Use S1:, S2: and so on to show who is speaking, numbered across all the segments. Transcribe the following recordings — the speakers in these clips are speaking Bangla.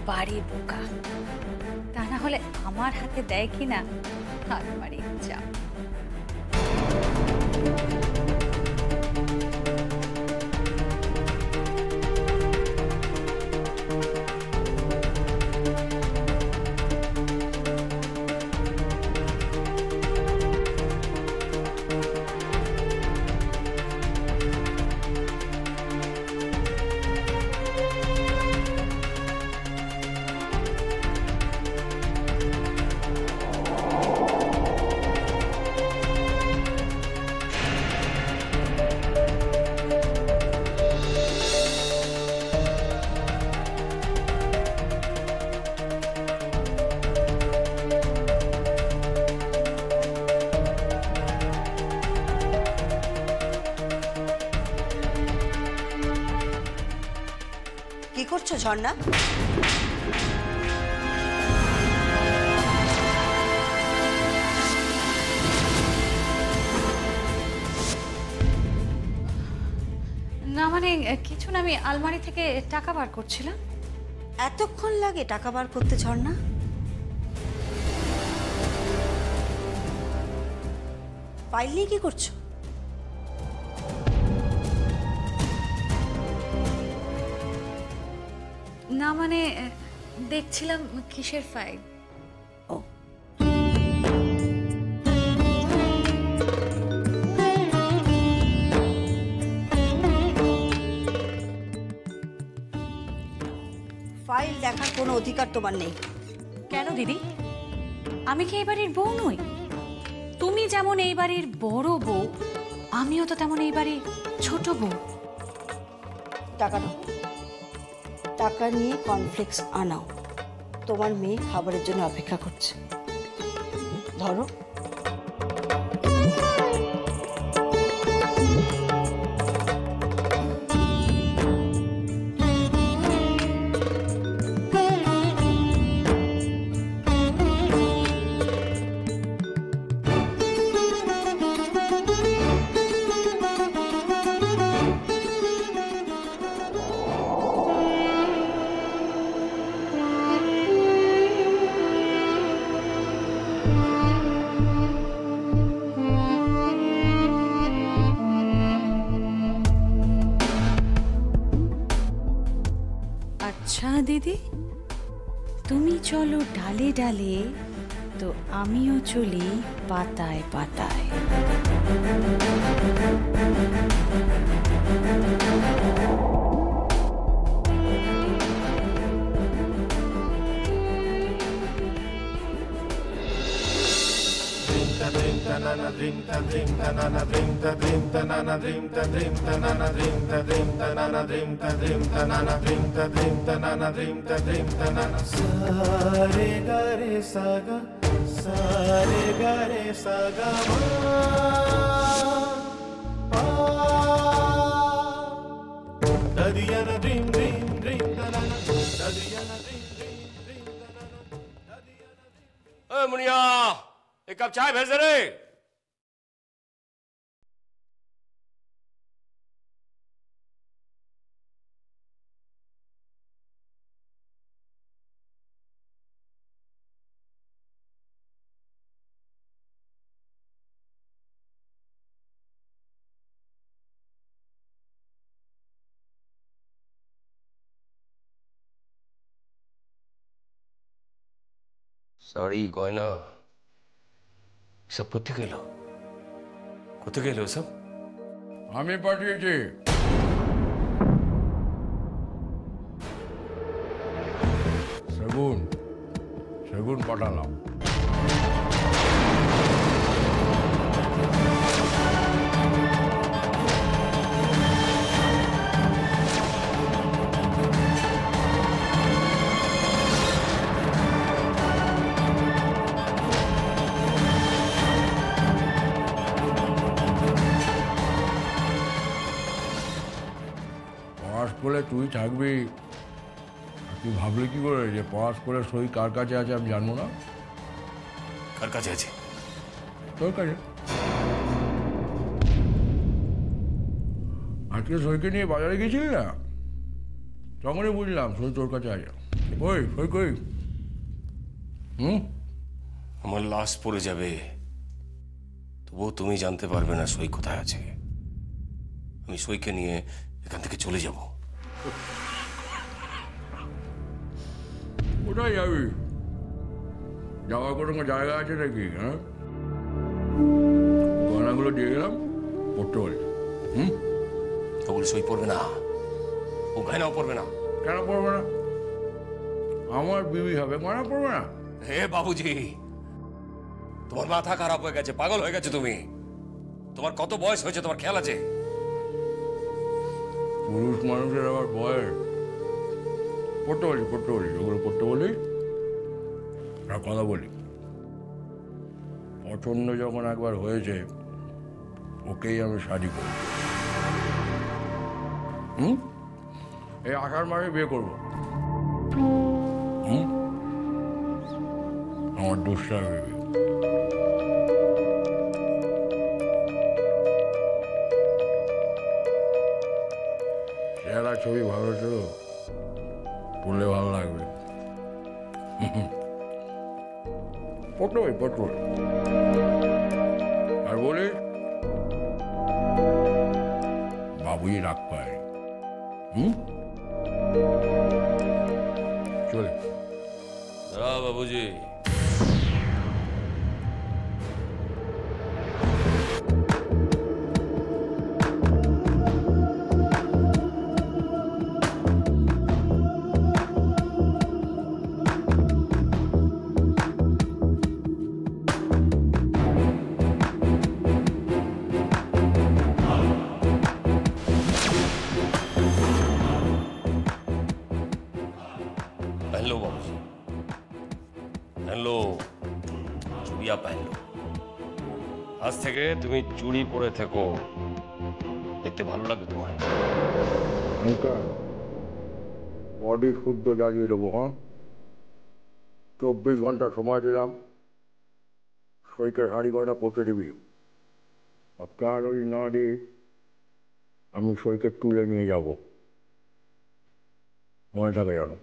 S1: বাড়ির বোকা, তা না হলে আমার হাতে দেয় কিনা আলমারির চাপ।
S2: কি করছো ঝর্ণা?
S1: না মানে কিছু না, আমি আলমারি থেকে টাকা বার করছিলাম।
S2: এতক্ষণ লাগে টাকা বার করতে ঝর্ণা? ফাইল নিয়ে কি করছো?
S1: না মানে দেখছিলাম কিসের ফাইল।
S2: ও, ফাইল দেখার কোনো অধিকার তোমার নেই।
S1: কেন দিদি, আমি কি এই বাড়ির বউ নই? তুমি যেমন এই বাড়ির বড় বউ, আমিও তো তেমন এই বাড়ির ছোট বউ।
S2: টাকা নাও, টাকা নিয়ে কর্নফ্লেক্স আনাও। তোমার মেয়ে খাবারের জন্য অপেক্ষা করছে। ধরো।
S1: আচ্ছা দিদি, তুমি চলো ডালে ডালে, তো আমিও চলি পাতায় পাতায়।
S3: सारे गरे सागा सारे गरे सागा ददिया ना ड्रीम ड्रीम ड्रीम तनाना ददिया ना ड्रीम ड्रीम ड्रीम तनाना ददिया ना ड्रीम।
S4: ए मुनिया, एक कप चाय भेज दे रे। সরি গয়না, সব কোথা গেল? কোথা গেল সব?
S5: আমি পাঠিয়েছি। সেগুন সেগুন পাঠালাম। পড়াশ তুই থাকবি, তুই ভাবলি কি করে যে পড়াশ করে সই কার কাছে আছে আমি জানবো না?
S4: কার কাছে আছে?
S5: তোর কাছে। আজকে সইকে নিয়ে বাজারে গেছিলি না, তখনই বুঝলাম সই তোর কাছে আছে। ওই সই কই
S4: আমার লাশ পড়ে যাবে, তবুও তুমি জানতে পারবে না সই কোথায় আছে। আমি সইকে নিয়ে এখান থেকে চলে যাব।
S5: কোথায় যাবি? যাওয়ার কোনো জায়গা আছে নাকি? হ্যাঁ, গয়নাগুলো দিয়ে গেলাম, পড়তে পারিস।
S4: ওগুলো সই পড়বে না, ও গয়নাও পড়বে না।
S5: কেন পড়বে না? আমার বিবি হবে, গয়না পড়বে না?
S4: হে বাবুজি, তোমার মাথা খারাপ হয়ে গেছে, পাগল হয়ে গেছে তুমি। তোমার কত বয়স হয়েছে তোমার খেয়াল আছে?
S5: পুরুষ মানুষের আবার বয়স। পড়তে বলি, ওগুলো পড়তে বলি। আর কথা বলি, পছন্দ যখন একবার হয়েছে, ওকেই আমি শাদি করি। এই 18 মাসে বিয়ে করবো। আমার দুষ্টা ভেবে চেহারা ছবি ভালো ছিল, পড়লে ভালো লাগবে। পড়তে আর বলি, বাবুই রাগ পায়। চলে
S4: বাবুজি। पहन लो बाबूजी, पहन लो, चूड़िया पहन लो। আজ থেকে তুমি চুড়ি পরে থেকো, দেখতে ভালো লাগবে তোমার।
S5: বডি শুদ্ধ জ্বালিয়ে দেবো। হ্যাঁ, 24 ঘন্টা সময় দিলাম, সইকে শাড়ি গয়না পরতে দিবি। আপনার ওই না দিয়ে আমি সইকে তুলে নিয়ে যাব, মনে থাকে জানো।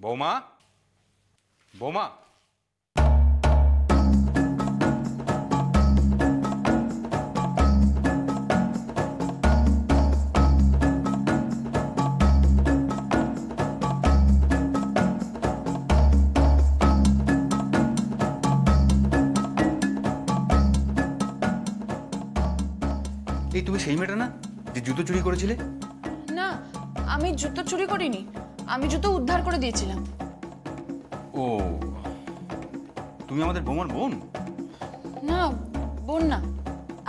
S6: বৌমা, বৌমা, এই তুমি সেই মেয়েটা না যে জুতো চুরি করেছিলে?
S7: না, আমি জুতো চুরি করিনি, আমি জুতো উদ্ধার করে দিয়েছিলাম।
S6: ও, তুমি আমাদের বৌমার বোন?
S7: না, বোন না।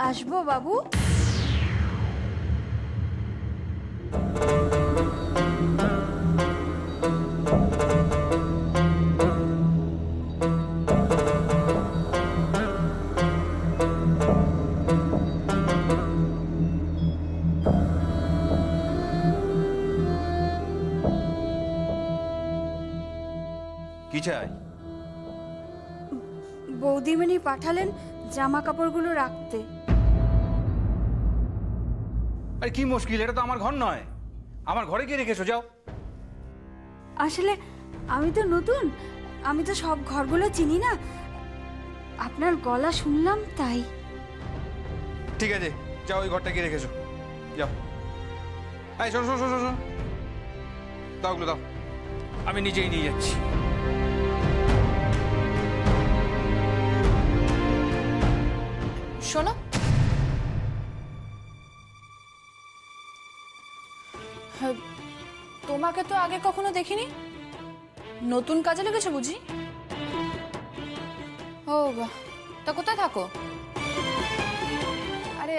S2: আসবো বাবু?
S6: কি চাই?
S2: বৌদিমণি পাঠালেন জামা কাপড়গুলো রাখতে।
S6: আরে কি মুশকিল, এটা তো আমার ঘর নয়। আমার ঘরে গিয়ে রেখেছো, যাও।
S2: আসলে আমি তো নতুন, আমি তো সব ঘরগুলো চিনি না।
S8: আপনার গলা শুনলাম তাই।
S6: ঠিক আছে, যাও ওই ঘরটা গিয়ে রেখেছো, যাও। এই শোন শোন শোন শোন, দাও ওগুলো দাও, আমি নিজেই নিয়ে যাচ্ছি।
S7: শোনো, হ্যাঁ, তোমাকে তো আগে কখনো দেখিনি, নতুন কাজে লেগেছো বুঝি? ও বাহ, তা কোথায় থাকো? আরে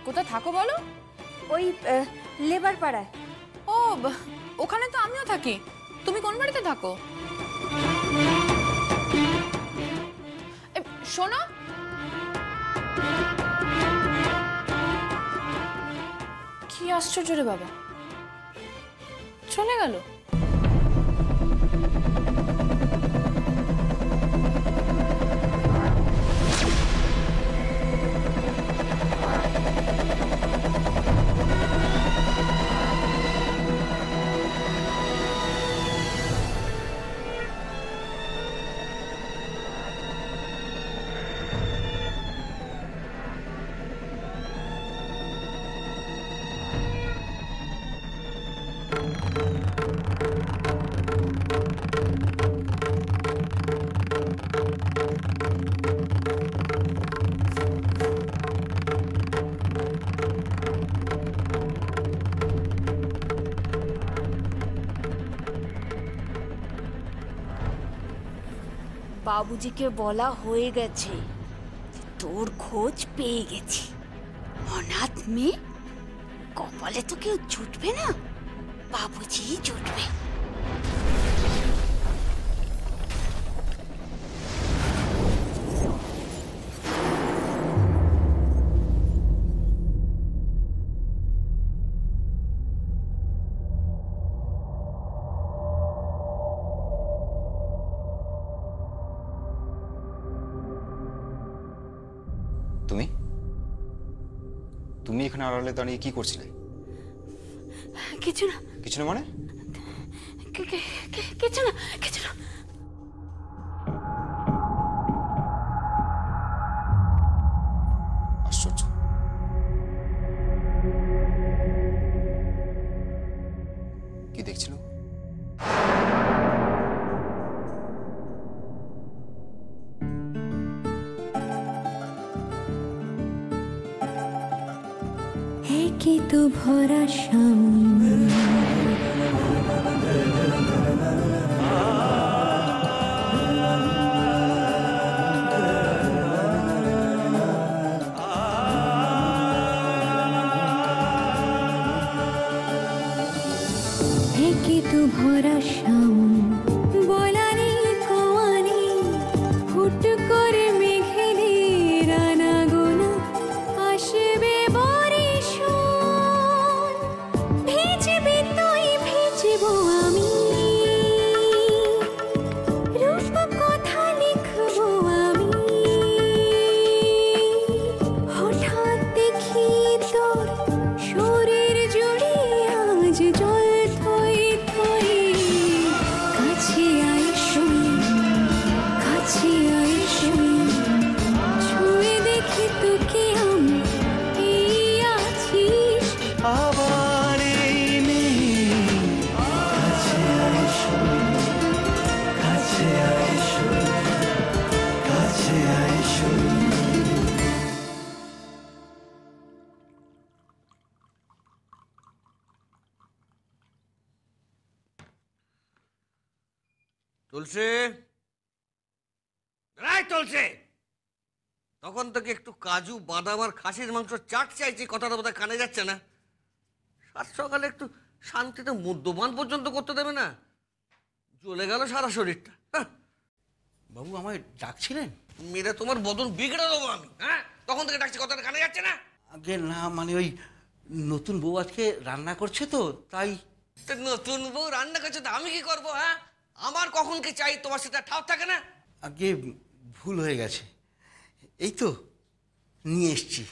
S7: কোথায় থাকো বলো?
S8: ওই লেবার পাড়ায়।
S7: ও বাহ, ওখানে তো আমিও থাকি। তুমি কোন বাড়িতে থাকো? শোনো, কি আশ্চর্য রে বাবা, চলে গেল।
S8: বাবুজিকে বলা হয়ে গেছে যে তোর খোঁজ পেয়ে গেছি। অনাথ মেয়ে, কপালে তো কেউ জুটবে না, বাবুজি জুটবে।
S9: তুমি তুমি এখানে আড়ালে দাঁড়িয়ে কি করছিলে?
S8: কিছু না।
S9: কিছু না মানে?
S8: কিছু না, কিছু না।
S9: আশ্চর্য। কি দেখছিল?
S8: কি তো ভরা সামনে তু ভরা শাম বলানি কোয়ানি হুট করে মেঘেলে রানা গোনা আসবে বরিশান ভিজবে তুই ভিজব আমি রূপ কথা লিখব আমি হঠাৎ দেখি তোর শরীর জুড়ে আজ জল
S10: তুলসী, রাই তুলসী, তখন থেকে একটু কাজু বাদাম আর খাসির মাংস চাট চাইছি, কথাটা বোধহয় কানে যাচ্ছে না। সাত সকালে একটু শান্তিতে মদ্যপান পর্যন্ত করতে দেবে না, জ্বলে গেল সারা শরীরটা।
S11: বাবু আমায় ডাকছিলেন?
S10: মেরে তোমার বদন বিগড়ে দেবো আমি। হ্যাঁ, তখন থেকে ডাকছি, কথাটা কানে যাচ্ছে না।
S11: আগে না, মানে ওই নতুন বউ আজকে রান্না করছে তো তাই।
S10: নতুন বউ রান্না করছে তো আমি কি করবো? হ্যাঁ, আমার কখন কি চাই তোমার সেটা ঠাপ থাকে না।
S11: আগে ভুল হয়ে গেছে, এই তো নিয়ে এসছি।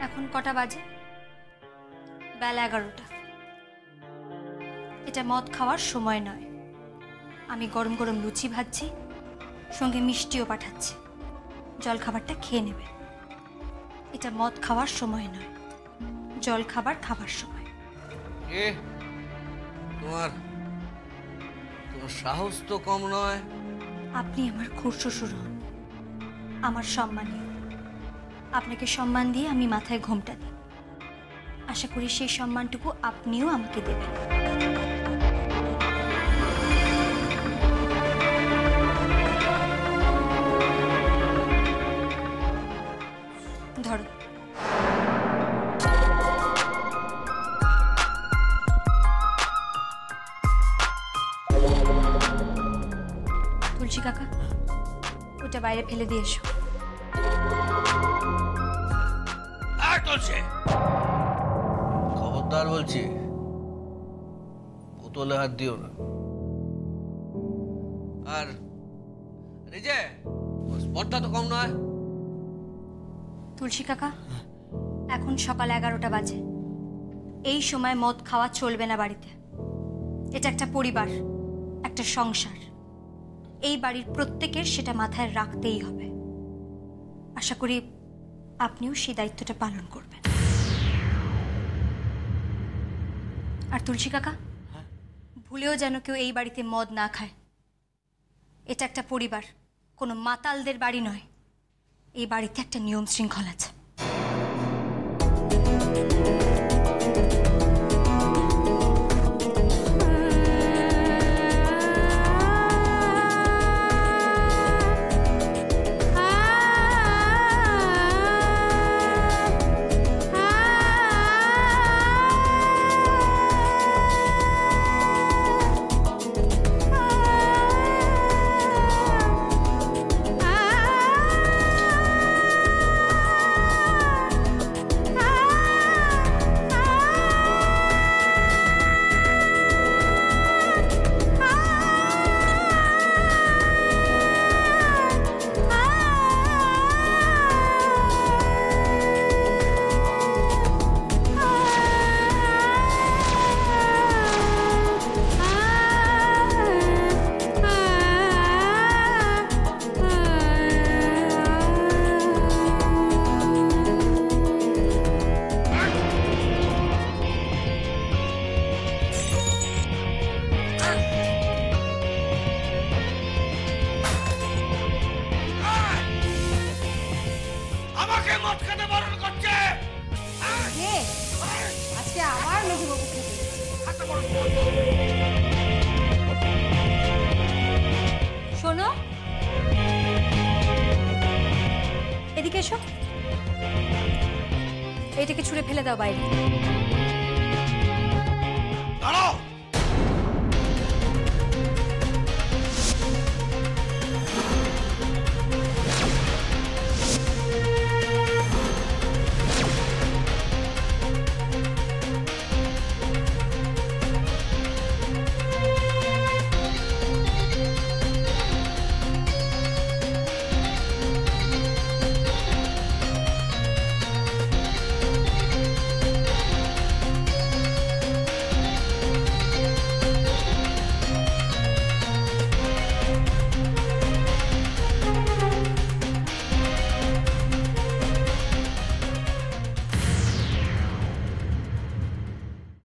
S1: এখন কটা বাজে? বেলা 11টা।
S12: এটা মদ খাওয়ার সময় নয়। আমি গরম গরম লুচি ভাজছি, সঙ্গে মিষ্টিও পাঠাচ্ছি। জল খাবারটা খেয়ে নেবেন। এটা মদ খাওয়ার সময় নয়, জল খাবার খাবার সময়।
S10: এ তোমার তোমার সাহস তো কম নয়।
S12: আপনি আমার খুড়শ্বশুর হন, আমার সম্মানীয়। আপনাকে সম্মান দিয়ে আমি মাথায় ঘোমটা দিই। আশা করি সেই সম্মানটুকু আপনিও আমাকে দেবেন। ধরো। তুলসী কাকা, ওটা বাইরে ফেলে দিয়ে এসো।
S10: আর চলছে, খবরদার বলছি, বোতলে হাত দিও না। আর রিজে, স্পটটা তো কম নয়।
S12: তুলসী কাকা, এখন সকাল 11টা বাজে। এই সময় মদ খাওয়া চলবে না বাড়িতে। এটা একটা পরিবার, একটা সংসার। এই বাড়ির প্রত্যেকের সেটা মাথায় রাখতেই হবে। আশা করি আপনিও সেই দায়িত্বটা পালন করবেন। আর তুলসী কাকা, ভুলেও যেন কেউ এই বাড়িতে মদ না খায়। এটা একটা পরিবার, কোনো মাতালদের বাড়ি নয়। এই বাড়িতে একটা নিয়ম শৃঙ্খলা আছে। শোনো, এদিকে এসো। এটাকে ছুঁড়ে ফেলে দাও বাইরে।